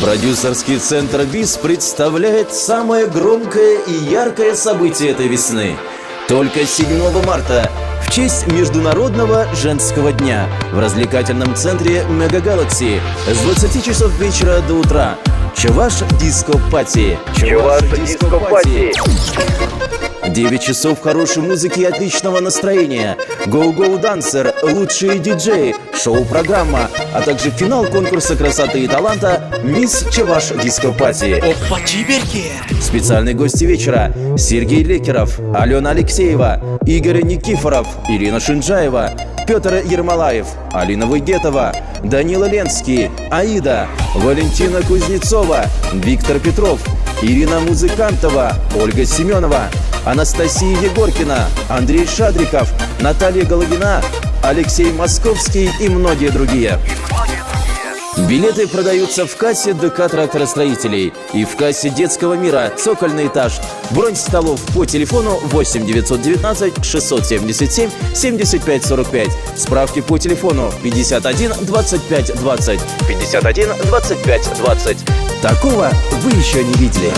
Продюсерский центр БИС представляет самое громкое и яркое событие этой весны. Только 7 марта в честь Международного женского дня в развлекательном центре Мега Галакси с 20 часов вечера до утра Чуваш Диско Пати. 9 часов хорошей музыки и отличного настроения. Go-Go Dancer, лучшие диджеи, шоу-программа, а также финал конкурса красоты и таланта «Мисс Чуваш Диско Пати». Специальные гости вечера: Сергей Лекеров, Алена Алексеева, Игорь Никифоров, Ирина Шинджаева, Петр Ермолаев, Алина Выгетова, Данила Ленский, Аида, Валентина Кузнецова, Виктор Петров, Ирина Музыкантова, Ольга Семенова, Анастасия Егоркина, Андрей Шадриков, Наталья Головина, Алексей Московский и многие другие. Билеты продаются в кассе ДК тракторостроителей и в кассе детского мира «Цокольный этаж». Бронь столов по телефону 8 919 677 75 45. Справки по телефону 51 25 20. 51 25 20. Такого вы еще не видели.